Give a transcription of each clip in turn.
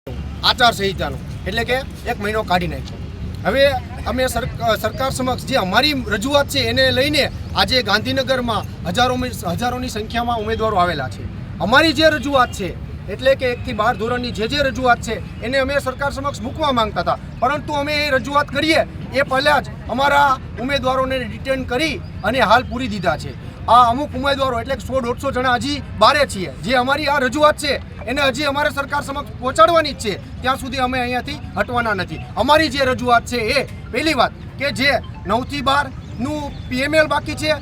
આચારસંહિતાનો એટલે કે 1 મહિનો કાઢી નાખ્યો। હવે અમે સરકાર સમક્ષ જે અમારી રજૂઆત છે એને લઈને આજે ગાંધીનગરમાં હજારોની સંખ્યામાં ઉમેદવારો આવેલા છે। અમારી જે રજૂઆત છે એટલે કે 1 થી 12 ધોરણની જે રજૂઆત છે એને અમે સરકાર સમક્ષ મૂકવા માંગતા હતા, પરંતુ અમે એ રજૂઆત કરીએ એ પહેલાં જ અમારા ઉમેદવારોને ડિટેન કરી અને હાલ પૂરી દીધા છે। આ અમુક ઉમેદવારો એટલે 100-150 જણા હજી બારે છીએ, જે અમારી આ રજૂઆત છે એને હજી અમારે સરકાર સમક્ષ પહોંચાડવાની જ છે, ત્યાં સુધી અમે અહીંયાથી હટવાના નથી। અમારી જે રજૂઆત છે એ પહેલી વાત કે જે 9 થી 12નું PML બાકી છે,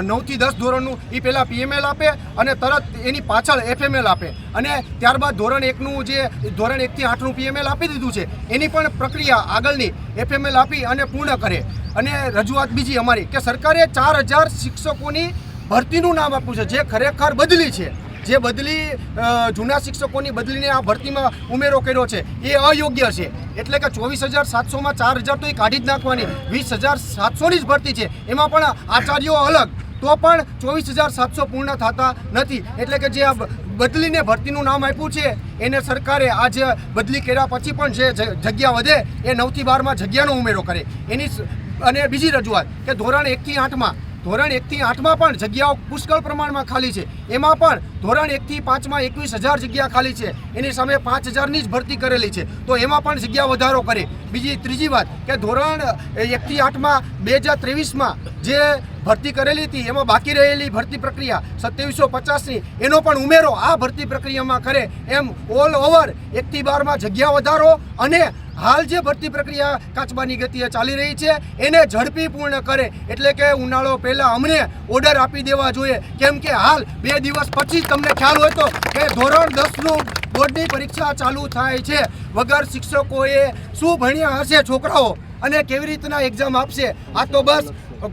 9 થી 10 ધોરણનું એ પહેલાં PML આપે અને તરત એની પાછળ FML આપે, અને ત્યારબાદ ધોરણ 1નું જે ધોરણ 1 થી 8નું PML આપી દીધું છે એની પણ પ્રક્રિયા આગળની FML આપી અને પૂર્ણ કરે। અને રજૂઆત બીજી અમારી કે સરકારે 4000 શિક્ષકોની ભરતીનું નામ આપ્યું છે, જે ખરેખર બદલી છે, જે બદલી જૂના શિક્ષકોની બદલીને આ ભરતીમાં ઉમેરો કર્યો છે એ અયોગ્ય છે। એટલે કે 24700માં 4000 તો એ કાઢી જ નાખવાની, 20700ની જ ભરતી છે, એમાં પણ આચાર્યો અલગ, તો પણ 24700 પૂર્ણ થતા નથી। એટલે કે જે બદલીને ભરતીનું નામ આપ્યું છે એને સરકારે આ જે બદલી કર્યા પછી પણ જે જગ્યા વધે એ 9 થી 12માં જગ્યાનો ઉમેરો કરે એની। અને બીજી રજૂઆત કે ધોરણ 1 થી 8માં પણ જગ્યાઓ પુષ્કળ પ્રમાણમાં ખાલી છે, એમાં પણ ધોરણ 1 થી 5માં 21000 જગ્યા ખાલી છે, એની સામે 5000ની જ ભરતી કરેલી છે, તો એમાં પણ જગ્યા વધારો કરે। ત્રીજી વાત કે ધોરણ 1 થી 8માં 2023માં જે ભરતી કરેલી હતી એમાં બાકી રહેલી ભરતી પ્રક્રિયા 2750ની એનો પણ ઉમેરો આ ભરતી પ્રક્રિયામાં કરે, એમ ઓલ ઓવર 1 થી 12માં જગ્યા વધારો અને હાલ જે ભરતી પ્રક્રિયા કાચબાની ગતિએ ચાલી રહી છે એને ઝડપી પૂર્ણ કરે। એટલે કે ઉનાળો પહેલાં અમને ઓર્ડર આપી દેવા જોઈએ, કેમ કે હાલ 2 દિવસ પછી તમને ખ્યાલ હોય તો કે ધોરણ 10નું બોર્ડની પરીક્ષા ચાલુ થાય છે। વગર શિક્ષકોએ શું ભણ્યા હશે છોકરાઓ અને કેવી રીતના એક્ઝામ આપશે? આ તો બસ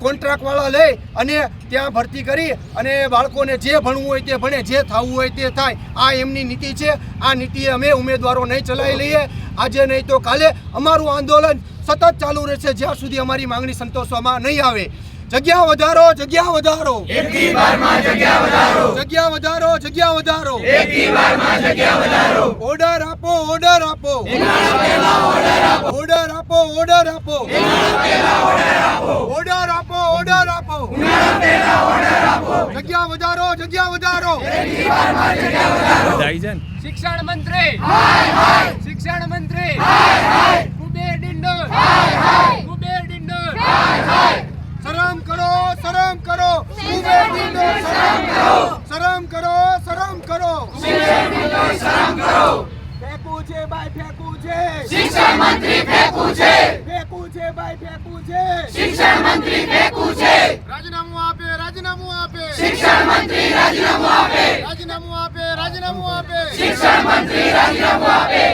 કોન્ટ્રાક્ટવાળા લઈ અને ત્યાં ભરતી કરી અને બાળકોને જે ભણવું હોય તે ભણે, જે થવું હોય તે થાય, આ એમની નીતિ છે। આ નીતિએ અમે ઉમેદવારો નહીં ચલાવી લઈએ, આજે નહીં તો કાલે અમારું આંદોલન સતત ચાલુ રહેશે જ્યાં સુધી અમારી માંગણી સંતોષવામાં નહીં આવે। જગ્યા વધારો, જગ્યા વધારો, 1 થી 12માં જગ્યા વધારો, જગ્યા વધારો, જગ્યા વધારો, 1 થી 12માં જગ્યા વધારો, ઓર્ડર આપો, ઓર્ડર આપો, ઉનાળા પહેલા ઓર્ડર આપો, ઓર્ડર આપો, ઓર્ડર આપો, ઉનાળા પહેલા ઓર્ડર આપો, ઓર્ડર આપો, ઓર્ડર આપો, ઉનાળા પહેલા ઓર્ડર આપો, જગ્યા વધારો, જગ્યા વધારો, 1 થી 12માં જગ્યા વધારો। શિક્ષણ મંત્રી હાય હાય, શિક્ષણ મંત્રી હાય હાય, કુબેર ડિંડોર હાય હાય, કુબેર ડિંડોર હાય હાય, શરમ કરો, શરમ કરો, કુબેર ડિંડોર શરમ કરો, શરમ કરો, શરમ કરો, કુબેર ડિંડોર શરમ કરો। ફેંકવું છે ભાઈ, ફેંકવું છે, શિક્ષણ મંત્રી ફેંકવું છે, ફેંકવું છે ભાઈ, ફેંકવું છે, શિક્ષણ મંત્રી ફેંકવું છે, રાજીનામું આપે, રાજીનામું આપે, શિક્ષણ મંત્રી રાજીનામું આપે, રાજીનામું આપે, રાજીનામું આપે, શિક્ષણ મંત્રી રાજીનામું આપે।